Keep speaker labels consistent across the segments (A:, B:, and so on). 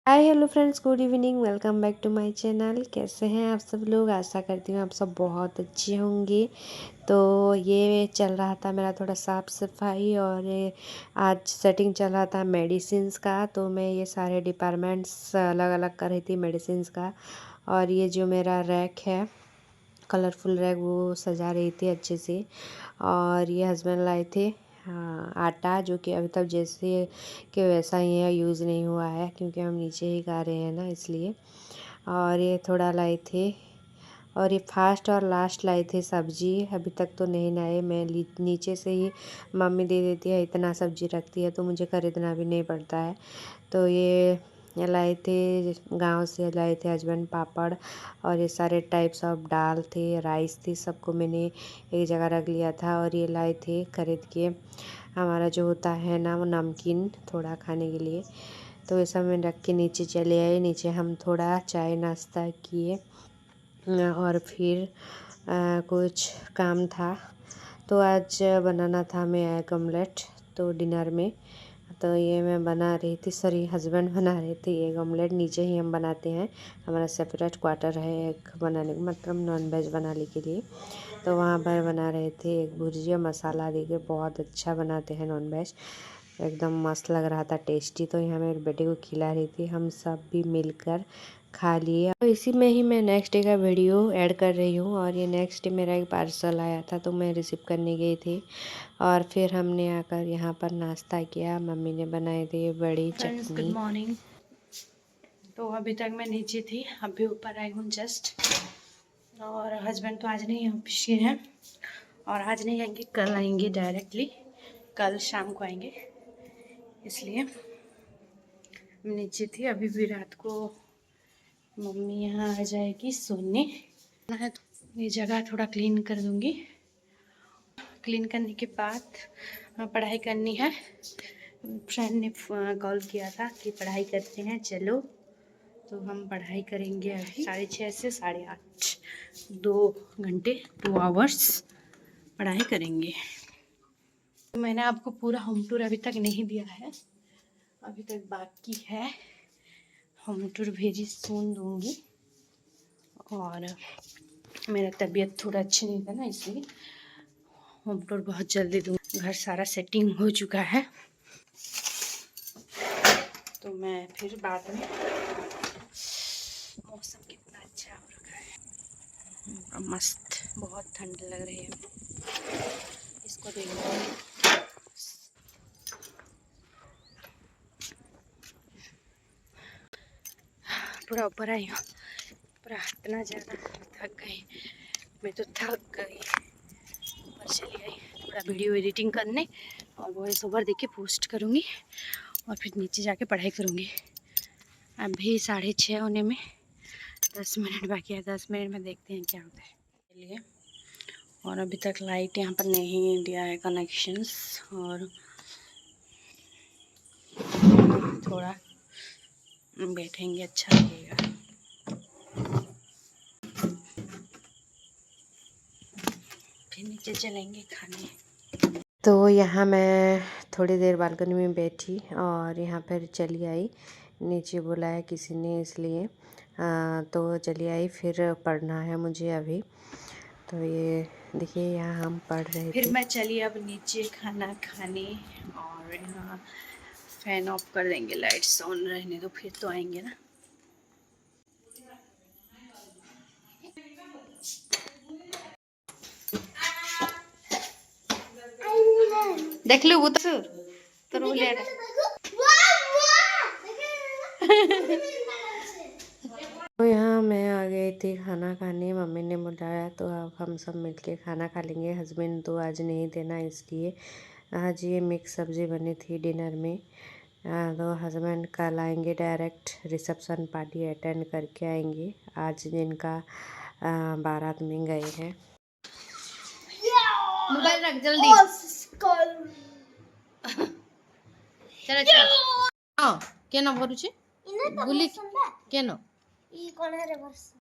A: Hi hello friends, good evening. Welcome back to my channel. कैसे हैं आप सब लोग? आशा करती हूँ आप सब बहुत अच्छे होंगे। तो ये चल रहा था मेरा थोड़ा साफ़ सफाई और आज सेटिंग चल रहा था मेडिसिन्स का। तो मैं ये सारे डिपार्टमेंट्स अलग अलग कर रही थी मेडिसिन्स का। और ये जो मेरा रैक है, कलरफुल रैक, वो सजा रही थी अच्छे से। और ये हस्बैंड लाए थे आटा, जो कि अभी तक जैसे कि वैसा ही है, यूज़ नहीं हुआ है क्योंकि हम नीचे ही गा रहे हैं ना, इसलिए। और ये थोड़ा लाए थे। और ये फास्ट और लास्ट लाए थे सब्जी। अभी तक तो नहीं लाए, मैं नीचे से ही मम्मी दे देती है, इतना सब्जी रखती है तो मुझे खरीदना भी नहीं पड़ता है। तो ये लाए थे, गांव से लाए थे हस्बैंड, पापड़। और ये सारे टाइप्स ऑफ दाल थे, राइस थी, सबको मैंने एक जगह रख लिया था। और ये लाए थे खरीद के, हमारा जो होता है ना वो नमकीन, थोड़ा खाने के लिए। तो ये सब मैं रख के नीचे चले आए। नीचे हम थोड़ा चाय नाश्ता किए और फिर कुछ काम था। तो आज बनाना था मैं एग ऑमलेट, तो डिनर में। तो ये मैं बना रही थी, सॉरी हस्बैंड बना रहे थे एग ऑमलेट। नीचे ही हम बनाते हैं, हमारा सेपरेट क्वार्टर है एग बनाने, मतलब नॉन वेज बनाने के लिए। तो वहाँ पर बना रहे थे एक भुजिया, मसाला देके बहुत अच्छा बनाते हैं नॉन वेज, एकदम मस्त लग रहा था, टेस्टी। तो यहाँ मेरे बेटे को खिला रही थी, हम सब भी मिलकर खा लिए। तो इसी में ही मैं नेक्स्ट डे का वीडियो ऐड कर रही हूँ। और ये नेक्स्ट डे मेरा एक पार्सल आया था, तो मैं रिसीव करने गई थी। और फिर हमने आकर यहाँ पर नाश्ता किया। मम्मी ने बनाए थे बड़ी
B: फ्रेंड्स, गुड
A: चटनी।
B: मॉर्निंग। तो अभी तक मैं नीचे थी, अभी ऊपर आई हूँ जस्ट। और हस्बैंड तो आज नहीं ऑफिस के हैं, और आज नहीं आएंगे, कल आएंगे डायरेक्टली, कल शाम को आएंगे। इसलिए मैं नीचे थी। अभी भी रात को मम्मी यहाँ आ जाएगी सोने है, तो ये जगह थोड़ा क्लीन कर दूँगी। क्लीन करने के बाद पढ़ाई करनी है। फ्रेंड ने कॉल किया था कि पढ़ाई करते हैं चलो, तो हम पढ़ाई करेंगे अभी 6:30 से 8:30, 2 घंटे, 2 आवर्स पढ़ाई करेंगे। तो मैंने आपको पूरा होम टूर अभी तक नहीं दिया है, अभी तक बाकी है। होम टूर भेजी सुन दूँगी। और मेरा तबीयत थोड़ा अच्छी नहीं था ना, इसलिए होम टूर बहुत जल्दी दूँगी। घर सारा सेटिंग हो चुका है, तो मैं फिर बाद में। मौसम कितना अच्छा हो रखा है, मस्त, बहुत ठंड लग रही है। इसको देखो, पूरा ऊपर आई हूँ, पूरा इतना ज़्यादा थक गई, मैं तो थक गई। ऊपर चली गई थोड़ा वीडियो एडिटिंग करने, और वॉइस ओवर देके पोस्ट करूँगी, और फिर नीचे जाके पढ़ाई करूँगी। अभी 6:30 होने में 10 मिनट बाकी है, 10 मिनट में देखते हैं क्या होता है चलिए। और अभी तक लाइट यहाँ पर नहीं दिया है कनेक्शंस, और थोड़ा बैठेंगे अच्छा लगेगा। फिर नीचे चलेंगे खाने।
A: तो यहाँ मैं थोड़ी देर बालकनी में बैठी और यहाँ पर चली आई। नीचे बुलाया किसी ने, इसलिए तो चली आई। फिर पढ़ना है मुझे अभी। तो ये देखिए, यहाँ हम पढ़ रहे
B: फिर
A: थे।
B: मैं चली अब नीचे खाना खाने, और यहाँ फैन ऑफ कर देंगे, लाइट्स ऑन रहने दो, फिर तो आएंगे ना। देख लो वो तो रोले
A: तो यहाँ मैं आ गई थी खाना खाने, मम्मी ने बुलाया तो अब हम सब मिलके खाना खा लेंगे। हस्बैंड तो आज नहीं देना, इसलिए आज ये मिक्स सब्ज़ी बनी थी डिनर में। तो हस्बैंड कल आएंगे, डायरेक्ट रिसेप्शन पार्टी अटेंड करके आएंगे। आज जिनका बारात में गए हैं।
B: मोबाइल रख जल्दी। चलो चलो आओ, केन भरुचे गुली केन।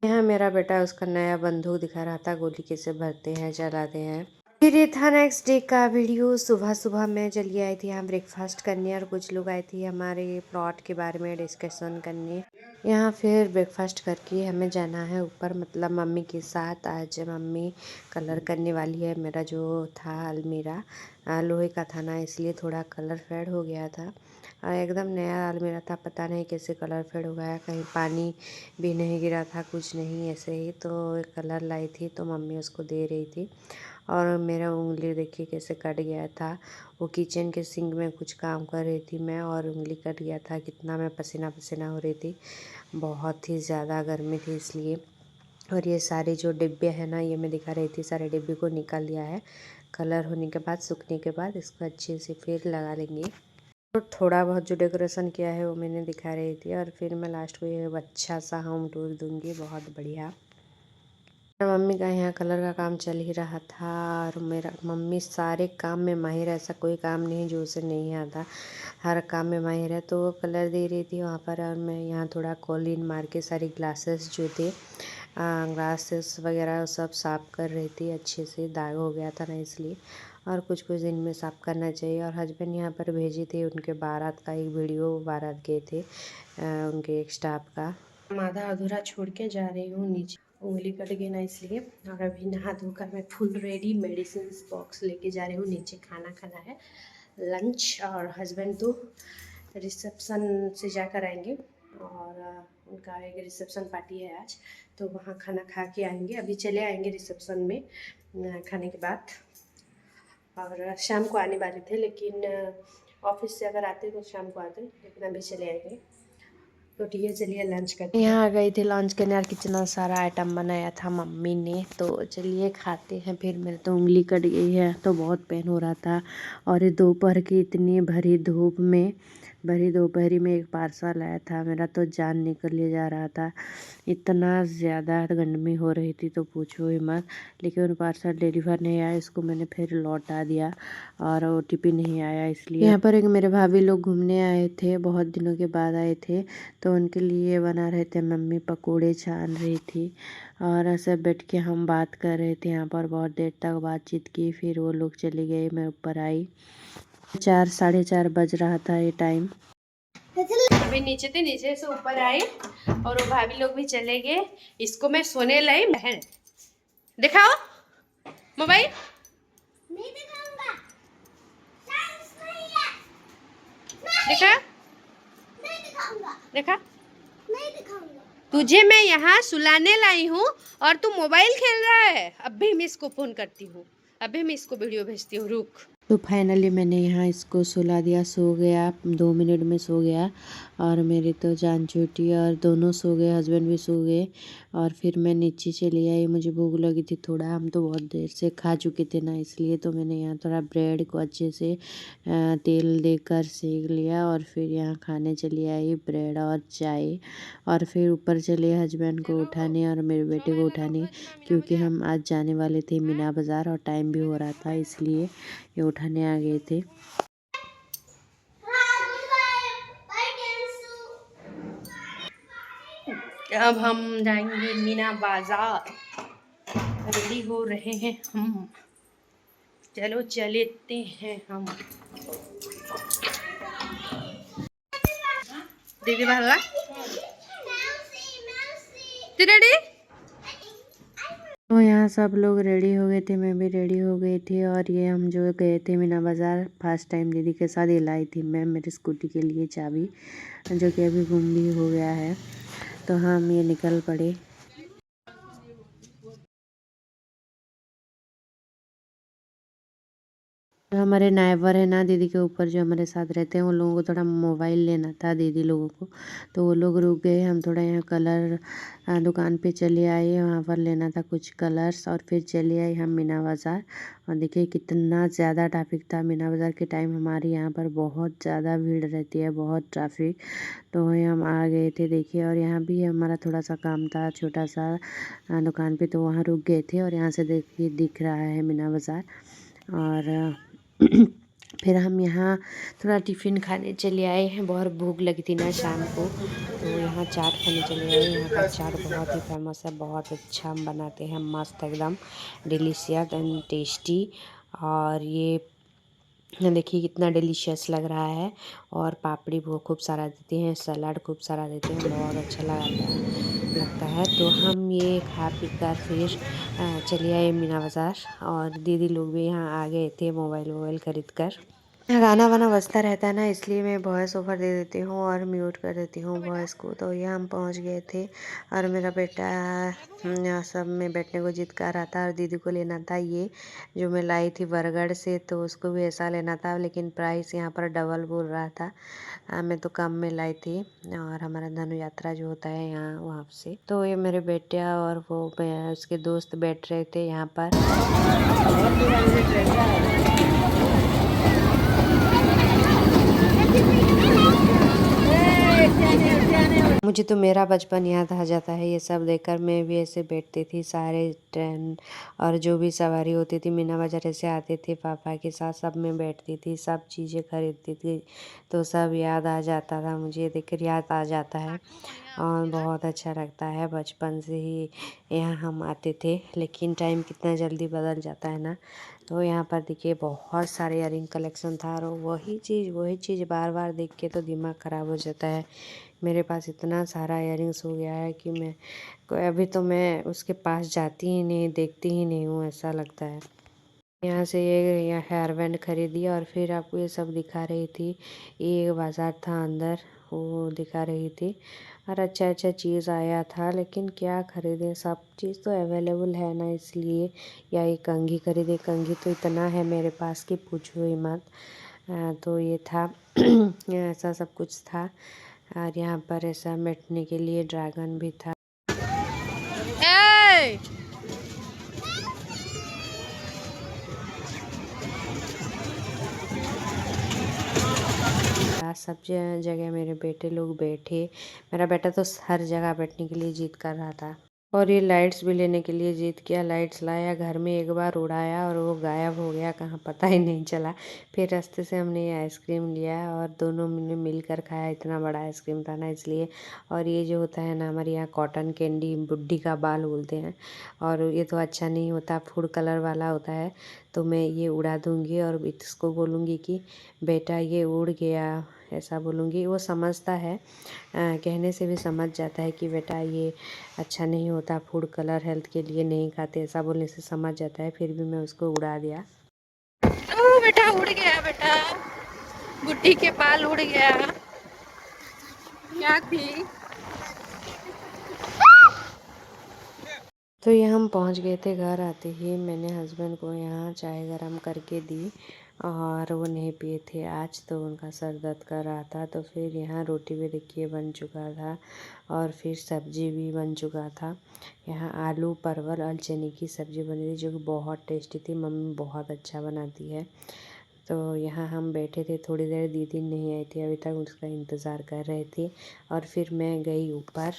A: यहाँ मेरा बेटा उसका नया बंदूक दिखा रहा था, गोली कैसे भरते हैं, चलाते हैं। फिर ये था नेक्स्ट डे का वीडियो। सुबह सुबह मैं चली आई थी यहाँ ब्रेकफास्ट करने और कुछ लोग आए थे हमारे प्लॉट के बारे में डिस्कशन करने। यहाँ फिर ब्रेकफास्ट करके हमें जाना है ऊपर, मतलब मम्मी के साथ। आज मम्मी कलर करने वाली है। मेरा जो था अलमीरा लोहे का था ना, इसलिए थोड़ा कलर फेड हो गया था। एकदम नया अलमीरा था, पता नहीं कैसे कलर फेड हो गया। कहीं पानी भी नहीं गिरा था, कुछ नहीं, ऐसे ही। तो कलर लाई थी तो मम्मी उसको दे रही थी। और मेरा उंगली देखिए कैसे कट गया था। वो किचन के सिंक में कुछ काम कर रही थी मैं और उंगली कट गया था। कितना मैं पसीना पसीना हो रही थी, बहुत ही ज़्यादा गर्मी थी इसलिए। और ये सारे जो डिब्बे हैं ना, ये मैं दिखा रही थी, सारे डिब्बे को निकाल दिया है। कलर होने के बाद, सूखने के बाद इसको अच्छे से फिर लगा लेंगे। तो थोड़ा बहुत जो डेकोरेशन किया है वो मैंने दिखा रही थी। और फिर मैं लास्ट को ये अच्छा सा होम टूर दूँगी, बहुत बढ़िया। मम्मी का यहाँ कलर का काम चल ही रहा था। और मेरा मम्मी सारे काम में माहिर है, ऐसा कोई काम नहीं जो उसे नहीं आता, हर काम में माहिर है। तो वो कलर दे रही थी वहाँ पर और मैं यहाँ थोड़ा कॉलिन मार के सारी ग्लासेस जो थे, ग्लासेस वगैरह सब साफ़ कर रही थी। अच्छे से दाग हो गया था ना, इसलिए। और कुछ कुछ दिन में साफ़ करना चाहिए। और हस्बैंड यहाँ पर भेजे थे उनके बारात का एक वीडियो, बारात गए थे उनके एक स्टाफ का।
B: आधा अधूरा छोड़ के जा रही हूँ नीचे, उंगली कट गई ना इसलिए। और अभी नहा धोकर मैं फुल रेडी, मेडिसिन बॉक्स लेके जा रही हूँ नीचे। खाना खाना है, लंच। और हस्बैंड तो रिसेप्शन से जाकर आएंगे और उनका एक रिसेप्शन पार्टी है आज, तो वहाँ खाना खा के आएंगे। अभी चले आएंगे रिसेप्शन में खाने के बाद। और शाम को आने वाले थे, लेकिन ऑफिस से अगर आते तो शाम को आते, लेकिन अभी चले आएंगे। तो ठीक है, चलिए लंच करते हैं।
A: यहाँ आ गई थी लंच करने और कितना सारा आइटम बनाया था मम्मी ने। तो चलिए खाते हैं। फिर मेरी तो उंगली कट गई है तो बहुत पेन हो रहा था। और ये दोपहर की इतनी भरी धूप में, भरी दोपहरी में एक पार्सल आया था, मेरा तो जान निकल ले जा रहा था। इतना ज़्यादा गर्मी हो रही थी तो पूछो ही मत। लेकिन पार्सल डिलीवर नहीं आया, इसको मैंने फिर लौटा दिया। और OTP नहीं आया, इसलिए। यहाँ पर एक मेरे भाभी लोग घूमने आए थे, बहुत दिनों के बाद आए थे। तो उनके लिए बना रहे थे मम्मी, पकोड़े छान रही थी। और ऐसे बैठ के हम बात कर रहे थे यहाँ पर, बहुत देर तक बातचीत की। फिर वो लोग चले गए, मैं ऊपर आई। 4 साढ़े 4 बज रहा था ये टाइम।
B: अभी नीचे थे, नीचे से ऊपर आई और वो भाभी लोग भी चले गए। इसको मैं सोने लाई। बहन दिखाओ मोबाइल। नहीं दिखाऊंगा, देखा, नहीं दिखाऊंगा, देखा, नहीं दिखाऊंगा। तुझे मैं यहाँ सुलाने लाई हूँ और तू मोबाइल खेल रहा है। अभी मैं इसको फोन करती हूँ, अभी मैं इसको वीडियो भेजती हूँ, रुक।
A: तो फाइनली मैंने यहाँ इसको सुला दिया, सो गया, 2 मिनट में सो गया। और मेरी तो जान छूटी और दोनों सो गए, हस्बैंड भी सो गए। और फिर मैं नीचे चली आई, मुझे भूख लगी थी थोड़ा, हम तो बहुत देर से खा चुके थे ना, इसलिए। तो मैंने यहाँ थोड़ा ब्रेड को अच्छे से तेल देकर सेक लिया और फिर यहाँ खाने चली आई, ब्रेड और चाय। और फिर ऊपर चले हस्बैंड को उठाने और मेरे बेटे को उठाने, क्योंकि हम आज जाने वाले थे मीना बाज़ार और टाइम भी हो रहा था, इसलिए ये उठाने आ गए थे।
B: अब हम जाएंगे मीना बाजार, रेडी हो रहे हैं हम। चलो चलते हैं हम। दीदी बाहर रेडी।
A: तो यहाँ सब लोग रेडी हो गए थे, मैं भी रेडी हो गई थी। और ये हम जो गए थे मीना बाज़ार फर्स्ट टाइम दीदी के साथ, ये लाई थी मैं मेरी स्कूटी के लिए चाबी, जो कि अभी गुम भी हो गया है। तो हम ये निकल पड़े। जो हमारे नाइबर है ना दीदी के ऊपर, जो हमारे साथ रहते हैं, उन लोगों को थोड़ा मोबाइल लेना था दीदी लोगों को। तो वो लोग रुक गए, हम थोड़ा यहाँ कलर दुकान पे चले आए, वहाँ पर लेना था कुछ कलर्स। और फिर चले आए हम मीना बाज़ार। और देखिए कितना ज़्यादा ट्रैफिक था मीना बाज़ार के टाइम। हमारे यहाँ पर बहुत ज़्यादा भीड़ रहती है, बहुत ट्रैफिक। तो वहीं हम आ गए थे देखिए। और यहाँ भी हमारा थोड़ा सा काम था, छोटा सा दुकान पे, तो वहाँ रुक गए थे। और यहाँ से देखिए दिख रहा है मीना बाज़ार। और फिर हम यहाँ थोड़ा टिफ़िन खाने चले आए हैं, बहुत भूख लगी थी ना शाम को, तो यहाँ यहाँ चाट खाने चले गए। यहाँ का चाट बहुत ही फेमस है, बहुत अच्छा हम बनाते हैं, मस्त एकदम डिलीशियस एंड टेस्टी। और ये देखिए कितना डिलीशियस लग रहा है। और पापड़ी वो खूब सारा देते हैं, सलाद खूब सारा देते हैं, बहुत अच्छा लगता है। तो हम ये खा पी कर फिर चले आए मीना बाज़ार। और दीदी लोग भी यहाँ आ गए थे मोबाइल वोबाइल खरीद कर। गाना वाना बजता रहता है ना, इसलिए मैं वॉइस ओवर दे देती हूँ और म्यूट कर देती हूँ वॉइस को। तो ये हम पहुँच गए थे और मेरा बेटा सब में बैठने को जिद कर रहा था। और दीदी को लेना था ये जो मैं लाई थी बरगढ़ से, तो उसको भी ऐसा लेना था, लेकिन प्राइस यहाँ पर डबल बोल रहा था। मैं तो कम में लाई थी। और हमारा धनु यात्रा जो होता है यहाँ वहाँ से, तो ये मेरे बेटा और वो उसके दोस्त बैठ रहे थे यहाँ पर। मुझे तो मेरा बचपन याद आ जाता है ये सब देखकर। मैं भी ऐसे बैठती थी, सारे ट्रेन और जो भी सवारी होती थी मीना बाज़ार से आते थे पापा के साथ, सब में बैठती थी, सब चीज़ें खरीदती थी। तो सब याद आ जाता था, मुझे देखकर याद आ जाता है और बहुत अच्छा लगता है। बचपन से ही यहाँ हम आते थे, लेकिन टाइम कितना जल्दी बदल जाता है ना। तो यहाँ पर देखिए बहुत सारे इयरिंग कलेक्शन था और वही चीज़ बार बार देख के तो दिमाग ख़राब हो जाता है। मेरे पास इतना सारा इयरिंग्स हो गया है कि अभी तो मैं उसके पास जाती ही नहीं, देखती ही नहीं हूँ, ऐसा लगता है। यहाँ से ये हेयर बैंड खरीदी और फिर आपको ये सब दिखा रही थी। ये बाज़ार था अंदर, वो दिखा रही थी। और अच्छा चीज़ आया था, लेकिन क्या खरीदें, सब चीज़ तो अवेलेबल है ना, इसलिए। या ये कंघी खरीदे, कंघी तो इतना है मेरे पास कि पूछो ही मत। तो ये था ऐसा सब कुछ था। और यहाँ पर ऐसा बैठने के लिए ड्रैगन भी था। सब जगह मेरे बेटे लोग बैठे। मेरा बेटा तो हर जगह बैठने के लिए जिद कर रहा था। और ये लाइट्स भी लेने के लिए जिद किया। लाइट्स लाया, घर में एक बार उड़ाया और वो गायब हो गया कहाँ पता ही नहीं चला। फिर रास्ते से हमने ये आइसक्रीम लिया और दोनों ने मिलकर खाया। इतना बड़ा आइसक्रीम था ना, इसलिए। और ये जो होता है ना हमारे यहाँ कॉटन कैंडी, बुड्ढी का बाल बोलते हैं। और ये तो अच्छा नहीं होता, फूड कलर वाला होता है। तो मैं ये उड़ा दूँगी और इसको बोलूँगी कि बेटा ये उड़ गया, ऐसा बोलूँगी। वो समझता है, कहने से भी समझ जाता है कि बेटा ये अच्छा नहीं होता, फूड कलर हेल्थ के लिए नहीं खाते, ऐसा बोलने से समझ जाता है। फिर भी मैं उसको उड़ा दिया।
B: ओ बेटा उड़ गया, बेटा बुड्ढी के बाल उड़ गया। क्या थी?
A: तो ये हम पहुंच गए थे। घर आते ही मैंने हस्बैंड को यहाँ चाय गरम करके दी और वो नहीं पिए थे आज, तो उनका सर दर्द कर रहा था। तो फिर यहाँ रोटी भी देखिए बन चुका था और फिर सब्जी भी बन चुका था। यहाँ आलू परवल और चने की सब्ज़ी बनी थी, जो कि बहुत टेस्टी थी। मम्मी बहुत अच्छा बनाती है। तो यहाँ हम बैठे थे थोड़ी देर, दीदी नहीं आई थी अभी तक, उसका इंतज़ार कर रहे थे। और फिर मैं गई ऊपर।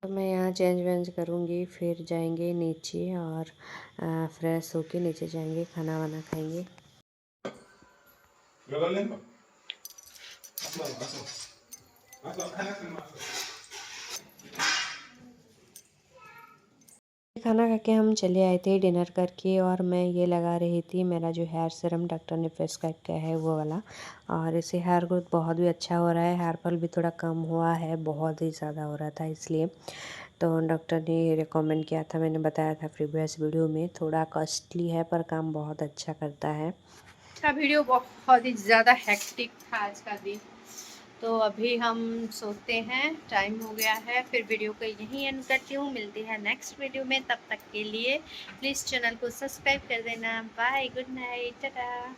A: तो मैं यहाँ चेंज वेंज करूँगी, फिर जाएंगे नीचे और फ्रेश होके नीचे जाएंगे, खाना वाना खाएंगे। खाना खा के हम चले आए थे डिनर करके। और मैं ये लगा रही थी, मेरा जो हेयर सीरम डॉक्टर ने प्रेस्क्राइब किया है वो वाला। और इससे हेयर ग्रोथ बहुत भी अच्छा हो रहा है, हेयर फॉल भी थोड़ा कम हुआ है, बहुत ही ज़्यादा हो रहा था इसलिए। तो डॉक्टर ने रिकमेंड किया था, मैंने बताया था प्रीवियस वीडियो में। थोड़ा कॉस्टली है पर काम बहुत अच्छा करता है।
B: का वीडियो बहुत ही ज़्यादा हेक्टिक था आज का दिन। तो अभी हम सोते हैं, टाइम हो गया है। फिर वीडियो को यहीं एंड करती हूँ, मिलती है नेक्स्ट वीडियो में। तब तक के लिए प्लीज़ चैनल को सब्सक्राइब कर देना। Bye, good night, Tata.